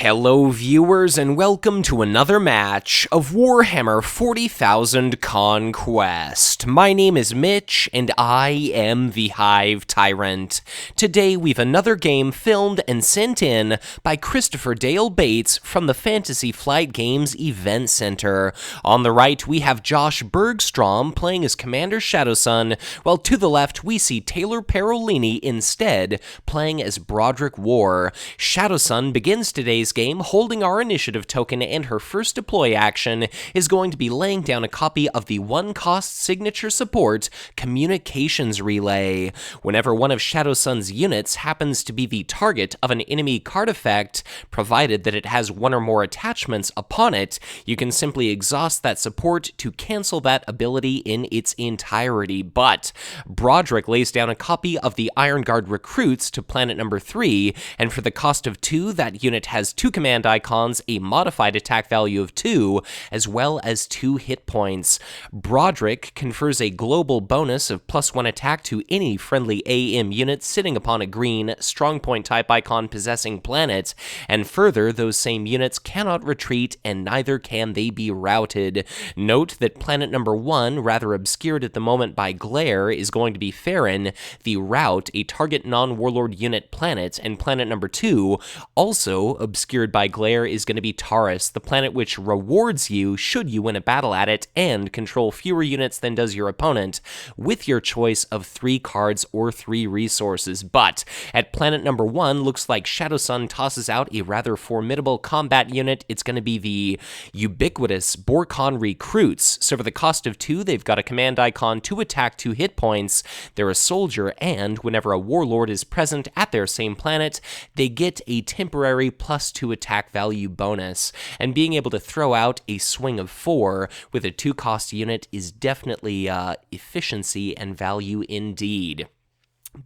Hello viewers and welcome to another match of Warhammer 40,000 Conquest. My name is Mitch and I am the Hive Tyrant. Today we've another game filmed and sent in by Christopher Dale Bates from the Fantasy Flight Games Event Center. On the right we have Josh Bergstrom playing as Commander Shadowsun, while to the left we see Taylor Parolini instead playing as Broderick Worr. Shadowsun begins today's game holding our initiative token, and her first deploy action is going to be laying down a copy of the one-cost signature support Communications Relay. Whenever one of Shadowsun's units happens to be the target of an enemy card effect, provided that it has one or more attachments upon it, you can simply exhaust that support to cancel that ability in its entirety. But Broderick lays down a copy of the Iron Guard Recruits to planet number 3, and for the cost of 2, that unit has 2 command icons, a modified attack value of 2, as well as 2 hit points. Broderick confers a global bonus of +1 attack to any friendly AM unit sitting upon a green strongpoint type icon possessing planet, and further, those same units cannot retreat and neither can they be routed. Note that planet number 1, rather obscured at the moment by glare, is going to be Farron, the route, a target non-warlord unit planet, and planet number 2, also obscured by glare, is going to be Taurus, the planet which rewards you should you win a battle at it and control fewer units than does your opponent, with your choice of 3 cards or 3 resources. But at planet number 1, looks like Shadowsun tosses out a rather formidable combat unit. It's going to be the ubiquitous Borkon Recruits. So for the cost of 2, they've got a command icon, 2 attack, 2 hit points. They're a soldier, and whenever a warlord is present at their same planet, they get a temporary +2 attack value bonus, and being able to throw out a swing of 4 with a 2-cost unit is definitely efficiency and value indeed.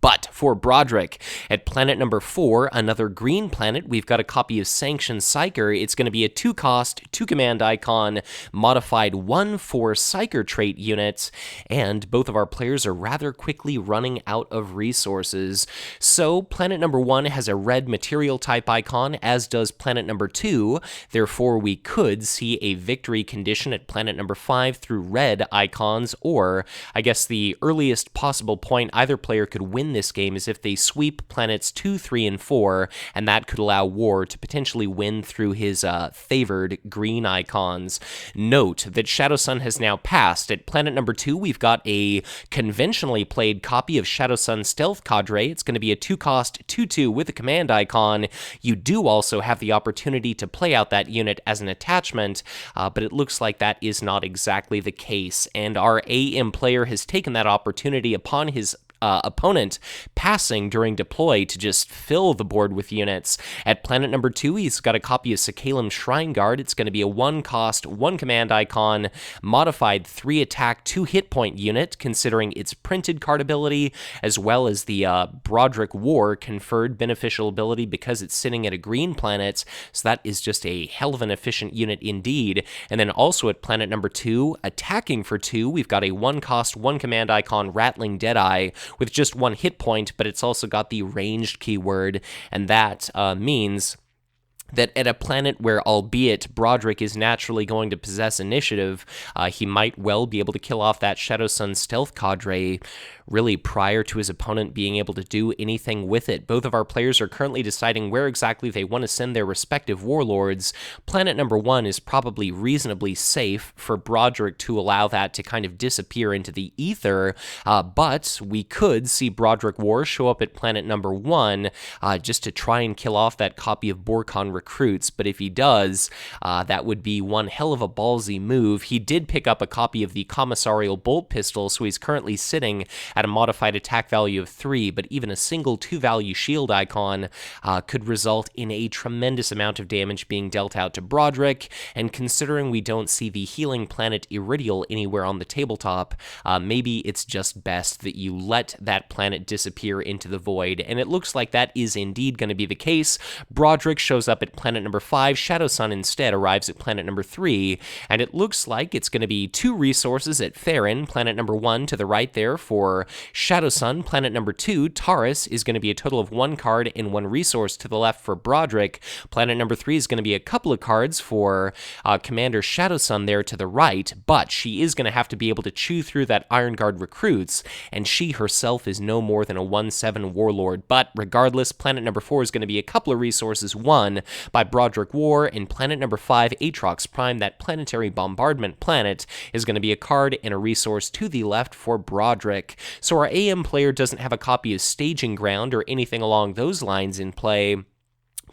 But for Broderick, at planet number 4, another green planet, we've got a copy of Sanctioned Psyker. It's going to be a 2-cost, 2-command icon, modified 1/4 Psyker trait unit, and both of our players are rather quickly running out of resources. So planet number 1 has a red material type icon, as does planet number 2. Therefore, we could see a victory condition at planet number 5 through red icons, or I guess the earliest possible point either player could win this game is if they sweep planets 2, 3, and 4, and that could allow War to potentially win through his favored green icons. Note that Shadowsun has now passed. At planet number 2, we've got a conventionally played copy of Shadowsun Stealth Cadre. It's going to be a 2-cost, 2/2 with a command icon. You do also have the opportunity to play out that unit as an attachment, but it looks like that is not exactly the case, and our AM player has taken that opportunity upon his opponent passing during deploy to just fill the board with units. At planet number 2, he's got a copy of Sakalem Shrine Guard. It's going to be a 1-cost, 1-command icon, modified 3 attack, 2 hit point unit, considering its printed card ability, as well as the Broderick Worr conferred beneficial ability because it's sitting at a green planet, so that is just a hell of an efficient unit indeed. And then also at planet number 2, attacking for 2, we've got a 1-cost, 1-command icon, Rattling Deadeye, with just 1 hit point, but it's also got the ranged keyword, and that means that at a planet where, albeit Broderick is naturally going to possess initiative, he might well be able to kill off that Shadowsun Stealth Cadre really prior to his opponent being able to do anything with it. Both of our players are currently deciding where exactly they want to send their respective warlords. Planet number 1 is probably reasonably safe for Broderick to allow that to kind of disappear into the ether, but we could see Broderick Worr show up at planet number 1 just to try and kill off that copy of Borkon Recruits, but if he does, that would be one hell of a ballsy move. He did pick up a copy of the Commissarial Bolt Pistol, so he's currently sitting at a modified attack value of 3, but even a single 2-value shield icon could result in a tremendous amount of damage being dealt out to Broderick, and considering we don't see the healing planet Iridial anywhere on the tabletop, maybe it's just best that you let that planet disappear into the void, and it looks like that is indeed going to be the case. Broderick shows up at planet number 5, Shadowsun instead arrives at planet number 3, and it looks like it's going to be 2 resources at Farron, planet number 1 to the right there for for Shadowsun, planet number 2, Taurus, is going to be a total of 1 card and 1 resource to the left for Broderick. Planet number 3 is going to be a couple of cards for Commander Shadowsun there to the right, but she is going to have to be able to chew through that Iron Guard recruits, and she herself is no more than a 1/7 Warlord. But regardless, planet number 4 is going to be a couple of resources, one by Broderick Worr, and planet number 5, Aatrox Prime, that planetary bombardment planet, is going to be a card and a resource to the left for Broderick. So our AM player doesn't have a copy of Staging Ground or anything along those lines in play.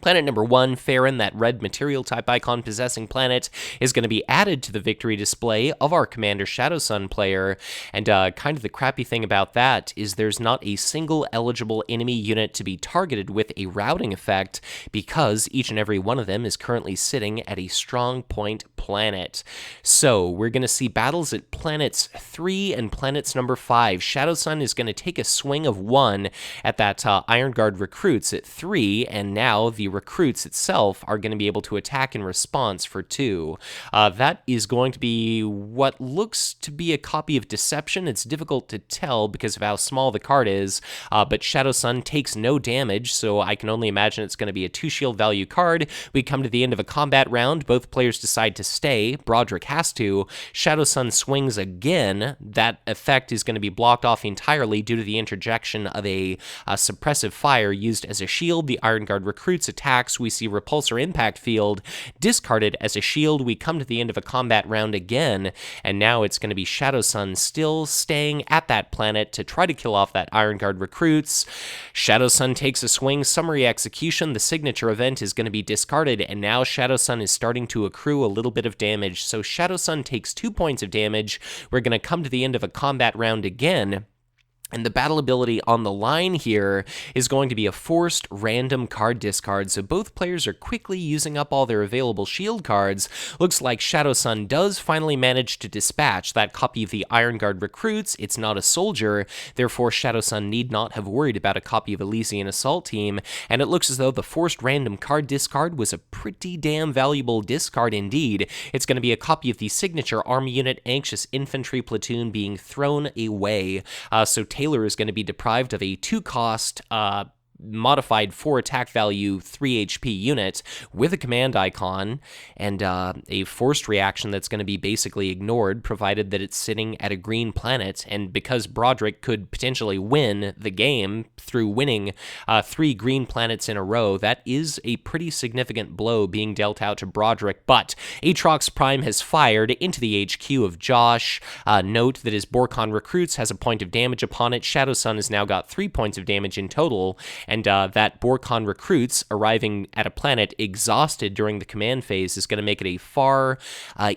Planet number 1, Farron, that red material type icon possessing planet, is going to be added to the victory display of our Commander Shadowsun player, and kind of the crappy thing about that is there's not a single eligible enemy unit to be targeted with a routing effect because each and every one of them is currently sitting at a strong point planet. So we're going to see battles at planets 3 and planets number 5. Shadowsun is going to take a swing of 1 at that Iron Guard recruits at 3, and now the recruits itself are going to be able to attack in response for 2. That is going to be what looks to be a copy of Deception. It's difficult to tell because of how small the card is, but Shadowsun takes no damage, so I can only imagine it's going to be a 2 shield value card. We come to the end of a combat round. Both players decide to stay. Broderick has to. Shadowsun swings again. That effect is going to be blocked off entirely due to the interjection of a suppressive fire used as a shield. The Iron Guard recruits attacks. We see Repulsor Impact Field discarded as a shield. We come to the end of a combat round again, and now it's going to be Shadowsun still staying at that planet to try to kill off that Iron Guard recruits. Shadowsun takes a swing. Summary Execution. The signature event is going to be discarded, and now Shadowsun is starting to accrue a little bit of damage. So Shadowsun takes 2 points of damage. We're going to come to the end of a combat round again. And the battle ability on the line here is going to be a forced random card discard, so both players are quickly using up all their available shield cards. Looks like Shadowsun does finally manage to dispatch that copy of the Iron Guard recruits. It's not a soldier, therefore Shadowsun need not have worried about a copy of Elysian Assault Team, and it looks as though the forced random card discard was a pretty damn valuable discard indeed. It's going to be a copy of the signature army unit Anxious Infantry Platoon being thrown away, so Taylor is going to be deprived of a 2-cost modified 4 attack value 3 HP unit with a command icon and a forced reaction that's going to be basically ignored provided that it's sitting at a green planet. And because Broderick could potentially win the game through winning 3 green planets in a row, that is a pretty significant blow being dealt out to Broderick. But Aatrox Prime has fired into the HQ of Josh. Note that his Borkon recruits has a point of damage upon it. Shadowsun has now got 3 points of damage in total, and that Borkon recruits arriving at a planet exhausted during the command phase is going to make it a far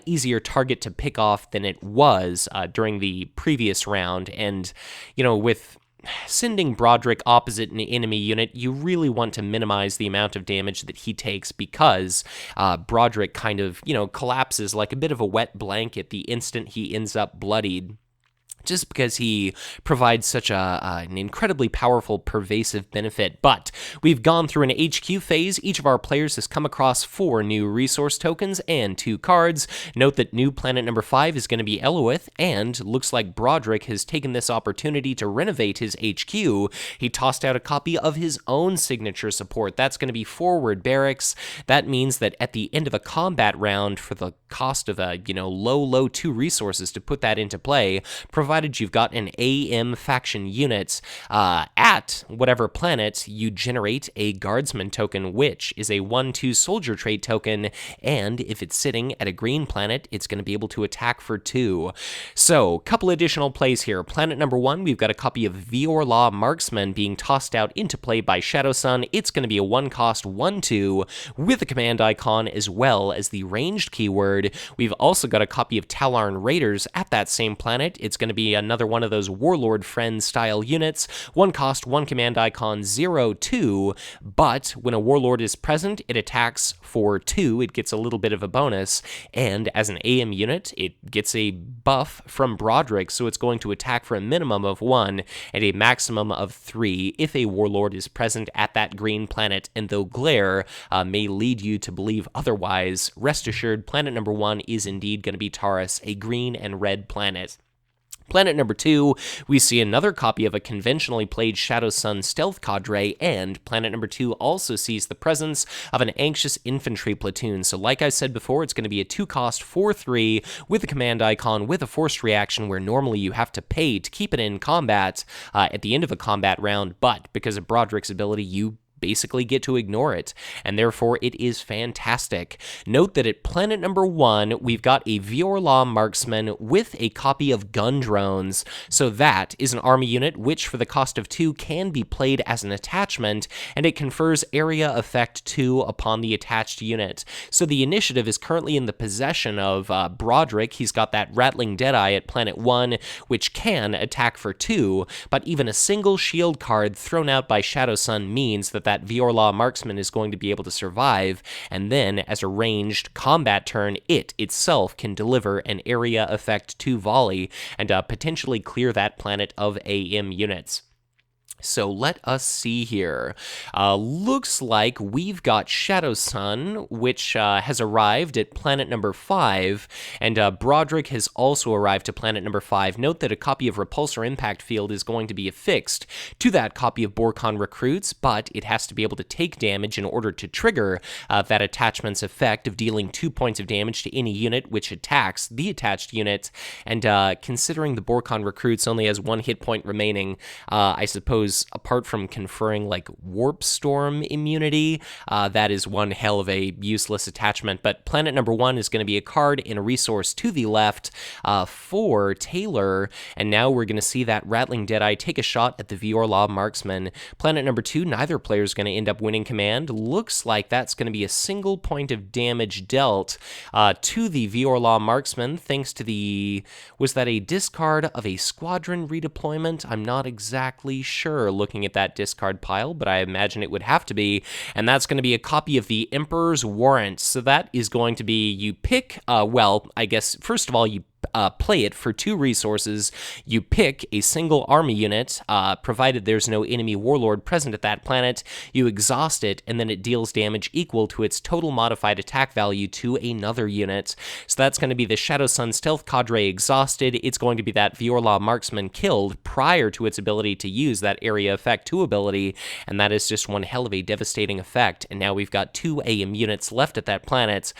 easier target to pick off than it was during the previous round. And, you know, with sending Broderick opposite an enemy unit, you really want to minimize the amount of damage that he takes because Broderick kind of, you know, collapses like a bit of a wet blanket the instant he ends up bloodied, just because he provides such an incredibly powerful, pervasive benefit. But we've gone through an HQ phase. Each of our players has come across 4 new resource tokens and 2 cards. Note that new planet number 5 is going to be Eloith, and looks like Broderick has taken this opportunity to renovate his HQ. He tossed out a copy of his own signature support. That's going to be Forward Barracks. That means that at the end of a combat round, for the cost of a, low 2 resources to put that into play, provided you've got an AM faction unit at whatever planet, you generate a Guardsman token, which is a 1/2 soldier trait token, and if it's sitting at a green planet, it's going to be able to attack for 2. So, couple additional plays here. Planet number 1, we've got a copy of Viorlaw Marksman being tossed out into play by Shadowsun. It's going to be a 1-cost 1/2 with a command icon as well as the ranged keyword. We've also got a copy of Talarn Raiders at that same planet. It's going to be another one of those Warlord Friend style units. 1-cost, 1 command icon, 0/2, but when a Warlord is present, it attacks for 2. It gets a little bit of a bonus, and as an AM unit, it gets a buff from Broderick, so it's going to attack for a minimum of 1 and a maximum of 3 if a Warlord is present at that green planet. And though glare may lead you to believe otherwise, rest assured, planet number 1 is indeed going to be Taurus, a green and red planet. Planet number 2, we see another copy of a conventionally played Shadowsun stealth cadre, and planet number 2 also sees the presence of an anxious infantry platoon. So like I said before, it's going to be a 2-cost 4/3 with a command icon with a forced reaction where normally you have to pay to keep it in combat at the end of a combat round, but because of Broderick's ability, you basically get to ignore it, and therefore it is fantastic. Note that at planet number 1, we've got a Viorla marksman with a copy of gun drones, so that is an army unit which for the cost of 2 can be played as an attachment, and it confers area effect 2 upon the attached unit. So the initiative is currently in the possession of Broderick. He's got that Rattling Deadeye at planet 1, which can attack for 2, but even a single shield card thrown out by Shadowsun means that Viorla marksman is going to be able to survive, and then as a ranged combat turn, it itself can deliver an area effect 2 volley and potentially clear that planet of AM units. So let us see here. Looks like we've got Shadowsun, which has arrived at planet number 5, and Broderick has also arrived to planet number 5. Note that a copy of Repulsor Impact Field is going to be affixed to that copy of Borkon Recruits, but it has to be able to take damage in order to trigger that attachment's effect of dealing 2 points of damage to any unit which attacks the attached unit, and considering the Borkon Recruits only has 1 hit point remaining, I suppose apart from conferring like Warp Storm immunity, that is one hell of a useless attachment. But planet number 1 is going to be a card and a resource to the left for Taylor, and now we're going to see that Rattling Deadeye take a shot at the Viorla marksman. Planet number 2, neither player is going to end up winning command. Looks like that's going to be a single point of damage dealt to the Viorla marksman thanks to the, was that a discard of a squadron redeployment? I'm not exactly sure looking at that discard pile, but I imagine it would have to be, and that's going to be a copy of the Emperor's Warrant. So that is going to be, you pick, well, I guess, first of all, you play it for 2 resources. You pick a single army unit, provided there's no enemy warlord present at that planet. You exhaust it, and then it deals damage equal to its total modified attack value to another unit. So that's going to be the Shadowsun Stealth Cadre exhausted. It's going to be that Viorla marksman killed prior to its ability to use that area effect 2 ability, and that is just one hell of a devastating effect. And now we've got 2 AM units left at that planet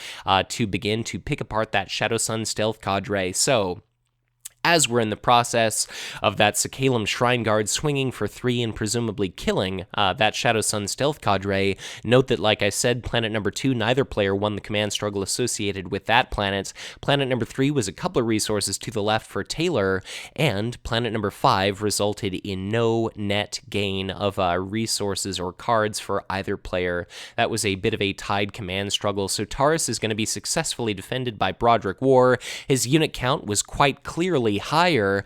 to begin to pick apart that Shadowsun Stealth Cadre. So, as we're in the process of that Sakhalem Shrine Guard swinging for 3 and presumably killing that Shadowsun Stealth Cadre, note that, like I said, planet number 2, neither player won the command struggle associated with that planet. Planet number 3 was a couple of resources to the left for Taylor, and planet number 5 resulted in no net gain of resources or cards for either player. That was a bit of a tied command struggle, so Taurus is going to be successfully defended by Broderick Worr. His unit count was quite clearly higher,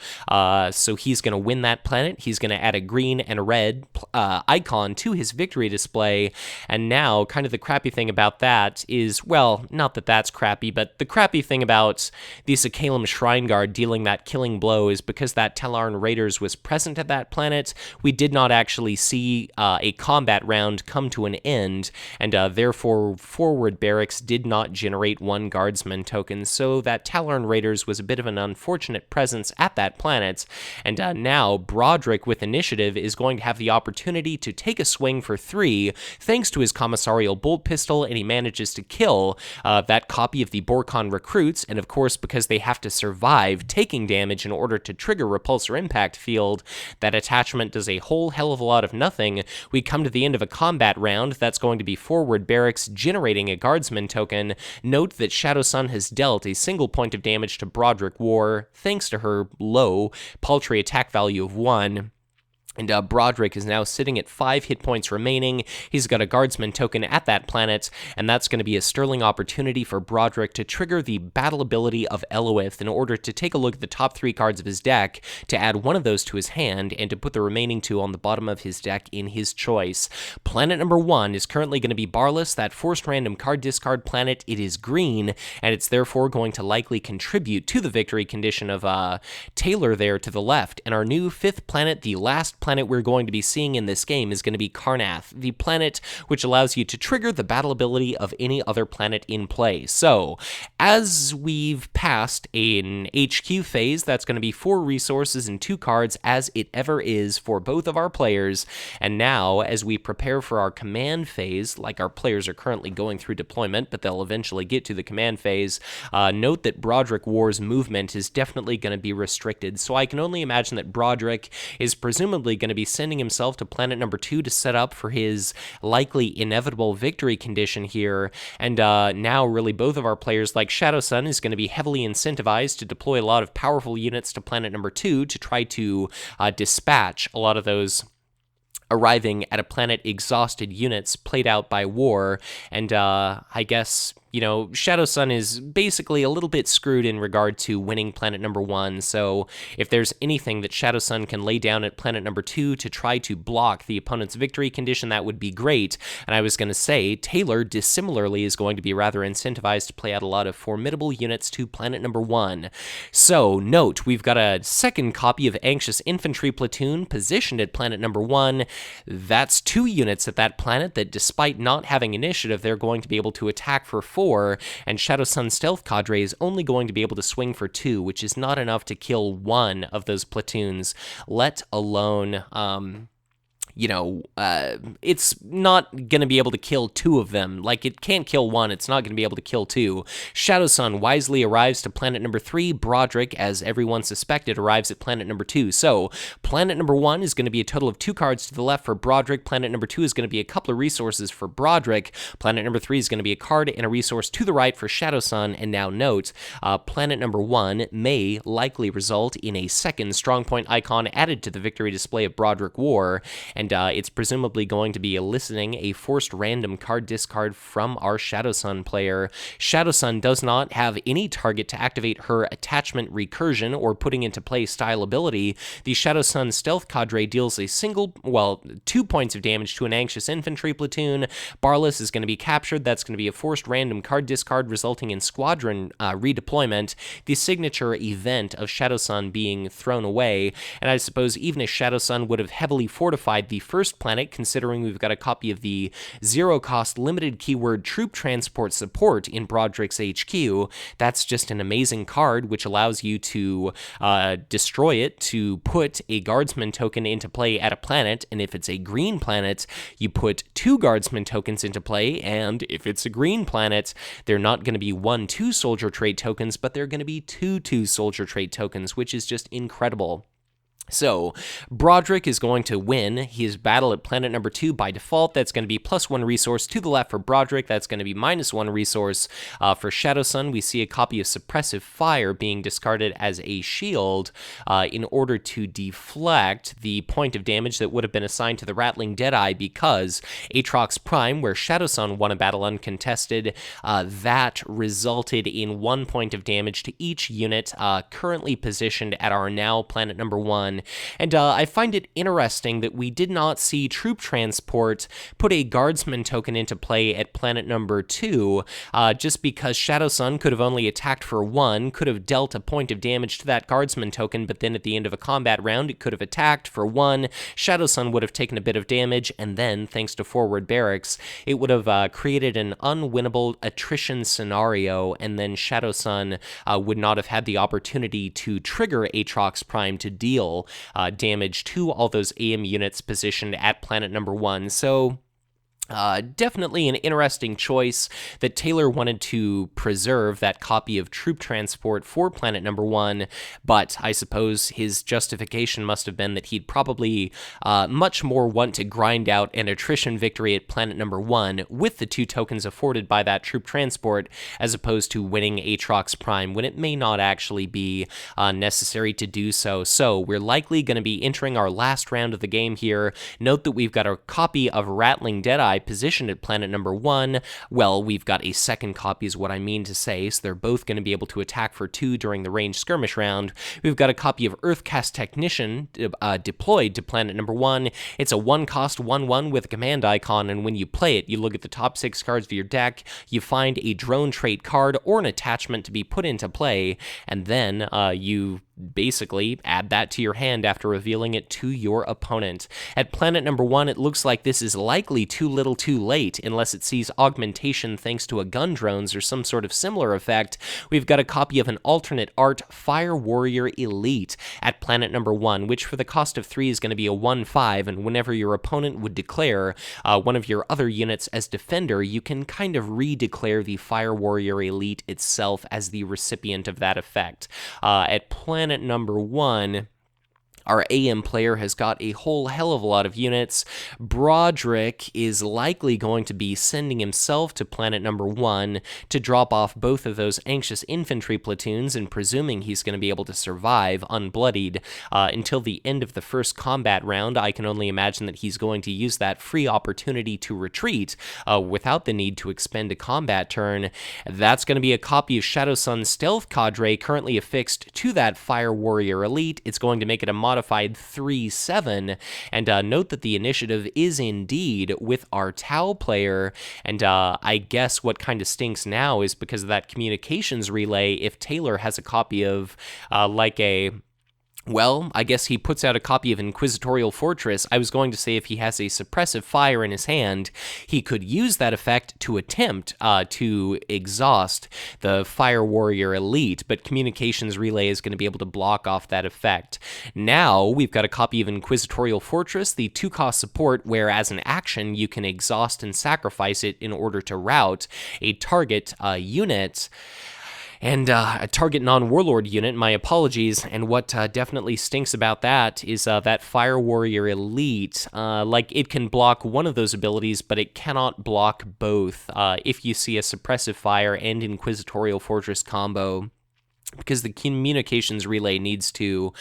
so he's going to win that planet. He's going to add a green and a red icon to his victory display, and now kind of the crappy thing about that is, well, not that that's crappy, but the crappy thing about the Sakhalem Shrine Guard dealing that killing blow is because that Tallarn Raiders was present at that planet, we did not actually see a combat round come to an end, and therefore forward barracks did not generate 1 guardsman token, so that Tallarn Raiders was a bit of an unfortunate presence at that planet, and now Broderick with initiative is going to have the opportunity to take a swing for 3 thanks to his commissarial bolt pistol, and he manages to kill that copy of the Borkon Recruits, and of course because they have to survive taking damage in order to trigger Repulsor Impact Field, that attachment does a whole hell of a lot of nothing. We come to the end of a combat round that's going to be forward barracks generating a guardsman token. Note that Shadowsun has dealt a single point of damage to Broderick Worr thanks to her low, paltry attack value of 1. And Broderick is now sitting at 5 hit points remaining. He's got a guardsman token at that planet, and that's going to be a sterling opportunity for Broderick to trigger the battle ability of Eloith in order to take a look at the top 3 cards of his deck, to add one of those to his hand, and to put the remaining 2 on the bottom of his deck in his choice. Planet number 1 is currently going to be Barless, that forced random card discard planet. It is green, and it's therefore going to likely contribute to the victory condition of Taylor there to the left. And our new 5th planet, the last last planet we're going to be seeing in this game is going to be Karnath, the planet which allows you to trigger the battle ability of any other planet in play. So, as we've passed an HQ phase, that's going to be 4 resources and 2 cards, as it ever is for both of our players. And now, as we prepare for our command phase, like our players are currently going through deployment, but they'll eventually get to the command phase, note that Broderick Worr's movement is definitely going to be restricted. So I can only imagine that Broderick is presumably going to be sending himself to planet number 2 to set up for his likely inevitable victory condition here. And now really both of our players, like Shadowsun, is going to be heavily incentivized to deploy a lot of powerful units to planet number 2 to try to dispatch a lot of those arriving at a planet exhausted units played out by War. And I guess, you know, Shadowsun is basically a little bit screwed in regard to winning planet number 1, so if there's anything that Shadowsun can lay down at planet number 2 to try to block the opponent's victory condition, that would be great. And I was going to say, Taylor, dissimilarly, is going to be rather incentivized to play out a lot of formidable units to planet number 1. So, note, we've got a second copy of Anxious Infantry Platoon positioned at planet number 1. That's 2 units at that planet that, despite not having initiative, they're going to be able to attack for 4, and Shadowsun's Stealth Cadre is only going to be able to swing for 2, which is not enough to kill 1 of those platoons, let alone it's not going to be able to kill 2 of them. Like, it can't kill 1, it's not going to be able to kill 2. Shadowsun wisely arrives to planet number 3. Broderick, as everyone suspected, arrives at planet number 2. So, planet number 1 is going to be a total of 2 cards to the left for Broderick. Planet number 2 is going to be a couple of resources for Broderick. Planet number 3 is going to be a card and a resource to the right for Shadowsun. And now note, planet number 1 may likely result in a second strongpoint icon added to the victory display of Broderick Worr, and it's presumably going to be eliciting a forced random card discard from our Shadowsun player. Shadowsun does not have any target to activate her attachment recursion or putting into play style ability. The Shadowsun Stealth Cadre deals a 2 points of damage to an Anxious Infantry Platoon. Boundless is going to be captured. That's going to be a forced random card discard resulting in squadron redeployment, the signature event of Shadowsun being thrown away. And I suppose even if Shadowsun would have heavily fortified the first planet, considering we've got a copy of the 0-cost limited keyword troop transport support in Broderick's HQ, that's just an amazing card which allows you to destroy it to put a guardsman token into play at a planet, and if it's a green planet, you put 2 guardsman tokens into play, and if it's a green planet, they're not going to be 1/2 soldier trait tokens, but they're going to be 2/2 soldier trait tokens, which is just incredible. So, Broderick is going to win his battle at planet number 2 by default. That's going to be +1 resource to the left for Broderick. That's going to be -1 resource for Shadowsun. We see a copy of Suppressive Fire being discarded as a shield in order to deflect the point of damage that would have been assigned to the Rattling Deadeye, because Aatrox Prime, where Shadowsun won a battle uncontested, that resulted in 1 point of damage to each unit currently positioned at our now planet number 1. And I find it interesting that we did not see Troop Transport put a Guardsman token into play at planet number 2, just because Shadowsun could have only attacked for 1, could have dealt a point of damage to that Guardsman token, but then at the end of a combat round, it could have attacked for 1, Shadowsun would have taken a bit of damage, and then, thanks to Forward Barracks, it would have created an unwinnable attrition scenario, and then Shadowsun would not have had the opportunity to trigger Aatrox Prime to deal damage to all those AM units positioned at planet number 1. So definitely an interesting choice that Taylor wanted to preserve that copy of Troop Transport for planet number 1, but I suppose his justification must have been that he'd probably much more want to grind out an attrition victory at planet number 1 with the 2 tokens afforded by that Troop Transport, as opposed to winning Aatrox Prime when it may not actually be necessary to do so. So we're likely going to be entering our last round of the game here. Note that we've got a copy of Rattling Deadeye positioned at planet number 1. Well, we've got a second copy is what I mean to say, so they're both going to be able to attack for 2 during the ranged skirmish round. We've got a copy of Earthcast Technician deployed to planet number 1. It's a 1-cost 1/1 with a command icon, and when you play it, you look at the top 6 cards of your deck, you find a drone trait card or an attachment to be put into play, and then you basically add that to your hand after revealing it to your opponent. At planet number 1, it looks like this is likely too little too late, unless it sees augmentation thanks to a gun drones or some sort of similar effect. We've got a copy of an alternate art Fire Warrior Elite at planet number 1, which for the cost of 3 is going to be a 1/5, and whenever your opponent would declare one of your other units as defender, you can kind of redeclare the Fire Warrior Elite itself as the recipient of that effect. At planet number 1, our AM player has got a whole hell of a lot of units. Broderick is likely going to be sending himself to planet number 1 to drop off both of those anxious infantry platoons, and presuming he's going to be able to survive unbloodied until the end of the first combat round, I can only imagine that he's going to use that free opportunity to retreat without the need to expend a combat turn. That's going to be a copy of Shadowsun's Stealth Cadre, currently affixed to that Fire Warrior Elite. It's going to make it a modified 3/7, and note that the initiative is indeed with our Tau player, and I guess what kind of stinks now is because of that communications relay, if Taylor has a copy of well, I guess he puts out a copy of Inquisitorial Fortress. I was going to say if he has a suppressive fire in his hand, he could use that effect to attempt to exhaust the Fire Warrior Elite, but Communications Relay is going to be able to block off that effect. Now, we've got a copy of Inquisitorial Fortress, the 2-cost support, where as an action, you can exhaust and sacrifice it in order to rout a target unit. And a target non-warlord unit, my apologies, and what definitely stinks about that is that Fire Warrior Elite, it can block one of those abilities, but it cannot block both if you see a Suppressive Fire and Inquisitorial Fortress combo, because the Communications Relay needs to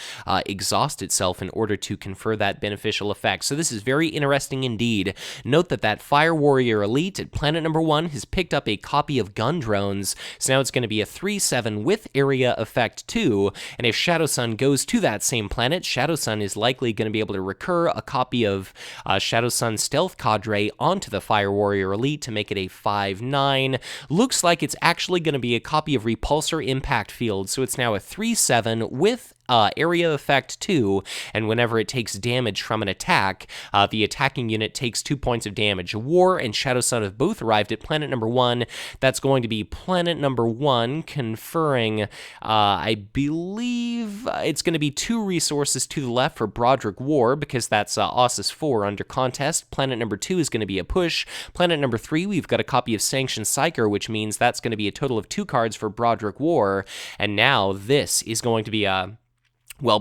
exhaust itself in order to confer that beneficial effect. So this is very interesting indeed. Note that that Fire Warrior Elite at planet number 1 has picked up a copy of gun drones, so now it's going to be a 3/7 with area effect 2, and if Shadowsun goes to that same planet, Shadowsun is likely going to be able to recur a copy of Shadowsun's Stealth Cadre onto the Fire Warrior Elite to make it a 5/9. Looks like it's actually going to be a copy of Repulsor Impact Field, so it's now a 3/7 with area effect 2, and whenever it takes damage from an attack, the attacking unit takes 2 points of damage. War and Shadowsun have both arrived at planet number 1. That's going to be planet number 1 conferring, I believe, it's going to be 2 resources to the left for Broderick Worr, because that's Ossus 4 under contest. Planet number 2 is going to be a push. Planet number 3, we've got a copy of Sanctioned Psyker, which means that's going to be a total of 2 cards for Broderick Worr, and now this is going to be a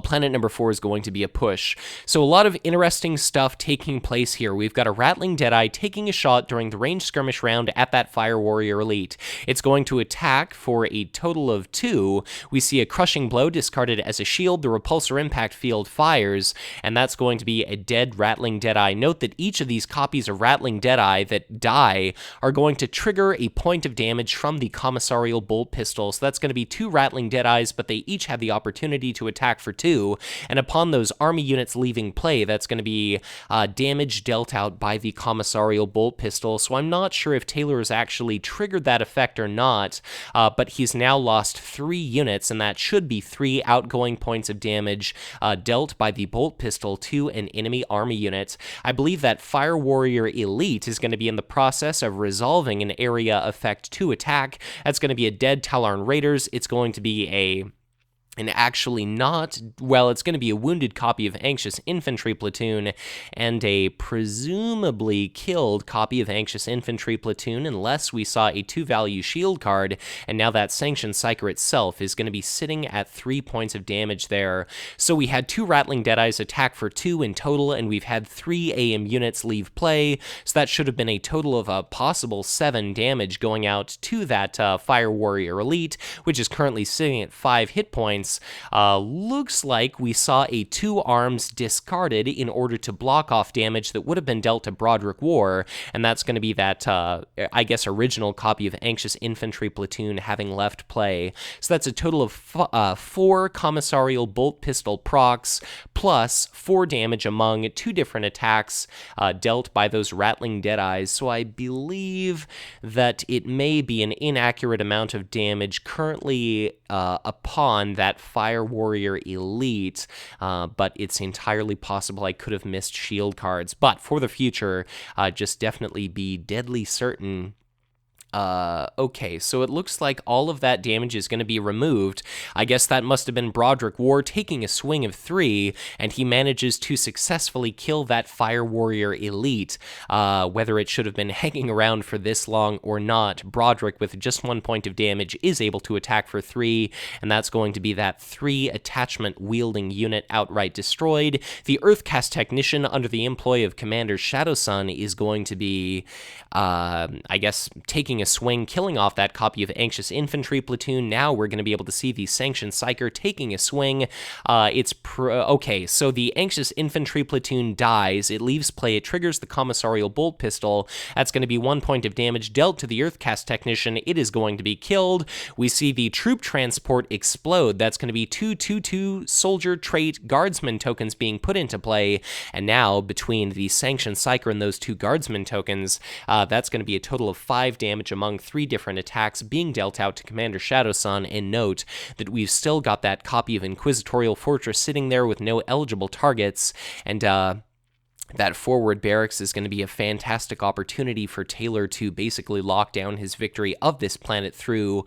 planet number 4 is going to be a push. So a lot of interesting stuff taking place here. We've got a Rattling Deadeye taking a shot during the ranged skirmish round at that Fire Warrior Elite. It's going to attack for a total of 2. We see a Crushing Blow discarded as a shield. The Repulsor Impact Field fires, and that's going to be a dead Rattling Deadeye. Note that each of these copies of Rattling Deadeye that die are going to trigger a point of damage from the Commissarial Bolt Pistol. So that's going to be 2 Rattling Deadeyes, but they each have the opportunity to attack for 2, and upon those army units leaving play, that's going to be damage dealt out by the Commissarial Bolt Pistol. So I'm not sure if Taylor has actually triggered that effect or not, but he's now lost 3 units, and that should be 3 outgoing points of damage dealt by the Bolt Pistol to an enemy army unit. I believe that Fire Warrior Elite is going to be in the process of resolving an area effect 2 attack. That's going to be a dead Tallarn Raiders. It's going to be it's going to be a wounded copy of Anxious Infantry Platoon and a presumably killed copy of Anxious Infantry Platoon, unless we saw a 2-value shield card, and now that Sanctioned Psyker itself is going to be sitting at 3 points of damage there. So we had 2 Rattling Deadeyes attack for 2 in total, and we've had 3 AM units leave play, so that should have been a total of a possible 7 damage going out to that Fire Warrior Elite, which is currently sitting at 5 hit points. Looks like we saw a 2 arms discarded in order to block off damage that would have been dealt to Broderick Worr, and that's going to be that, original copy of Anxious Infantry Platoon having left play. So that's a total of 4 Commissarial Bolt Pistol procs, plus 4 damage among 2 different attacks dealt by those Rattling Deadeyes. So I believe that it may be an inaccurate amount of damage currently upon that that Fire Warrior Elite, but it's entirely possible I could have missed shield cards. But for the future, just definitely be deadly certain. Okay, so it looks like all of that damage is going to be removed. I guess that must have been Broderick Worr taking a swing of 3, and he manages to successfully kill that Fire Warrior Elite. Whether it should have been hanging around for this long or not, Broderick, with just 1 point of damage, is able to attack for 3, and that's going to be that 3 attachment-wielding unit outright destroyed. The Earthcast Technician, under the employ of Commander Shadowsun, is going to be, I guess, taking a swing, killing off that copy of Anxious Infantry Platoon. Now we're going to be able to see the Sanctioned Psyker taking a swing. Okay, so the Anxious Infantry Platoon dies. It leaves play. It triggers the Commissarial Bolt Pistol. That's going to be 1 point of damage dealt to the Earthcast Technician. It is going to be killed. We see the Troop Transport explode. That's going to be 2/2/2 Soldier Trait Guardsman tokens being put into play. And now, between the Sanctioned Psyker and those 2 Guardsman tokens, that's going to be a total of 5 damage among 3 different attacks being dealt out to Commander Shadowsun. And note that we've still got that copy of Inquisitorial Fortress sitting there with no eligible targets, and that forward barracks is going to be a fantastic opportunity for Taylor to basically lock down his victory of this planet through,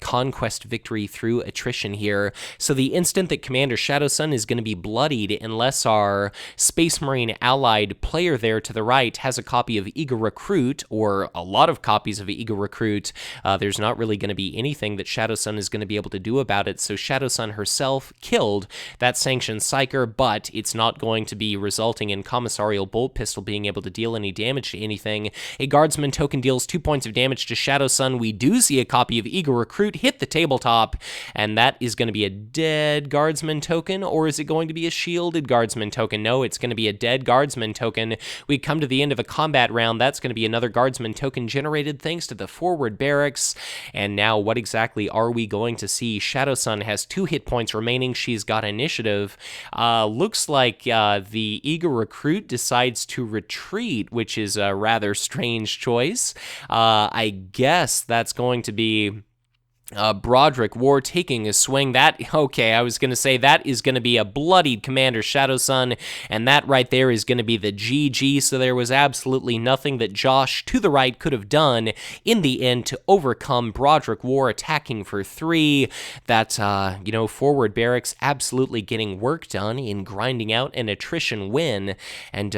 conquest victory through attrition here. So the instant that Commander Shadowsun is going to be bloodied, unless our Space Marine allied player there to the right has a copy of Eager Recruit, or a lot of copies of Eager Recruit, there's not really going to be anything that Shadowsun is going to be able to do about it. So Shadowsun herself killed that Sanctioned Psyker, but it's not going to be resulting in Commissarial Bolt Pistol being able to deal any damage to anything. A Guardsman token deals 2 points of damage to Shadowsun. We do see a copy of Eager Recruit hit the tabletop, and that is going to be a dead Guardsman token, or is it going to be a shielded Guardsman token? No, it's going to be a dead Guardsman token. We come to the end of a combat round. That's going to be another Guardsman token generated thanks to the forward barracks. And now what exactly are we going to see? Shadowsun has 2 hit points remaining. She's got initiative. Looks like the Eager Recruit decides to retreat, which is a rather strange choice. I guess that's going to be Broderick Worr taking a swing. I was going to say that is going to be a bloodied Commander Shadowsun, and that right there is going to be the GG, so there was absolutely nothing that Josh to the right could have done in the end to overcome Broderick Worr attacking for 3. That, forward barracks absolutely getting work done in grinding out an attrition win, and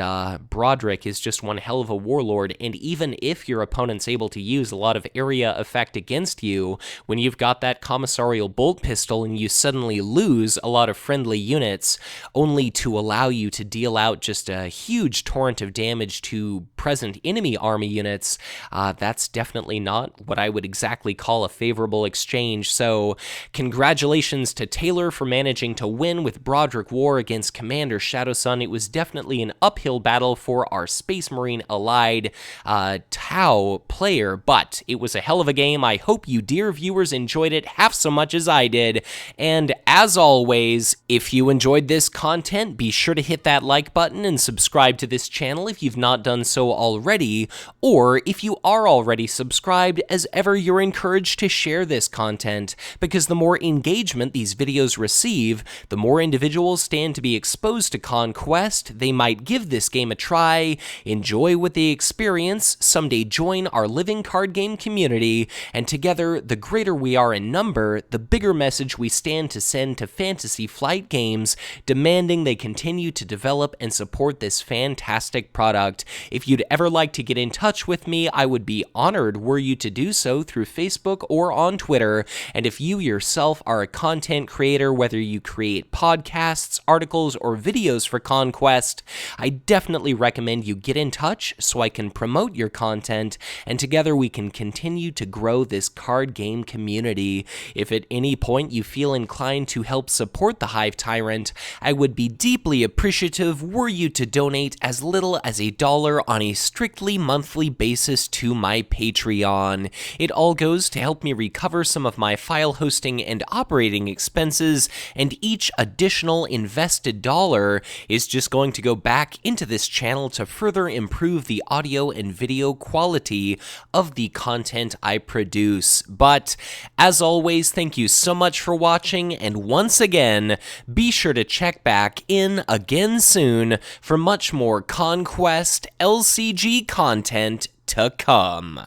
Broderick is just one hell of a warlord, and even if your opponent's able to use a lot of area effect against you, when you've got that Commissarial Bolt Pistol and you suddenly lose a lot of friendly units, only to allow you to deal out just a huge torrent of damage to present enemy army units, that's definitely not what I would exactly call a favorable exchange. So congratulations to Taylor for managing to win with Broderick Worr against Commander Shadowsun. It was definitely an uphill battle for our Space Marine allied Tau player, but it was a hell of a game. I hope you dear viewers enjoyed it half so much as I did, and as always, if you enjoyed this content, be sure to hit that like button and subscribe to this channel if you've not done so already, or if you are already subscribed, as ever, you're encouraged to share this content, because the more engagement these videos receive, the more individuals stand to be exposed to Conquest. They might give this game a try, enjoy what they experience, someday join our living card game community, and together, the greater we are in number, the bigger message we stand to send to Fantasy Flight Games, demanding they continue to develop and support this fantastic product. If you'd ever like to get in touch with me, I would be honored were you to do so through Facebook or on Twitter. And if you yourself are a content creator, whether you create podcasts, articles, or videos for Conquest, I definitely recommend you get in touch so I can promote your content, and together we can continue to grow this card game community. If at any point you feel inclined to help support the Hive Tyrant, I would be deeply appreciative were you to donate as little as $1 on a a strictly monthly basis to my Patreon. It all goes to help me recover some of my file hosting and operating expenses, and each additional invested dollar is just going to go back into this channel to further improve the audio and video quality of the content I produce. But as always, thank you so much for watching, and once again, be sure to check back in again soon for much more Conquest LCG content to come.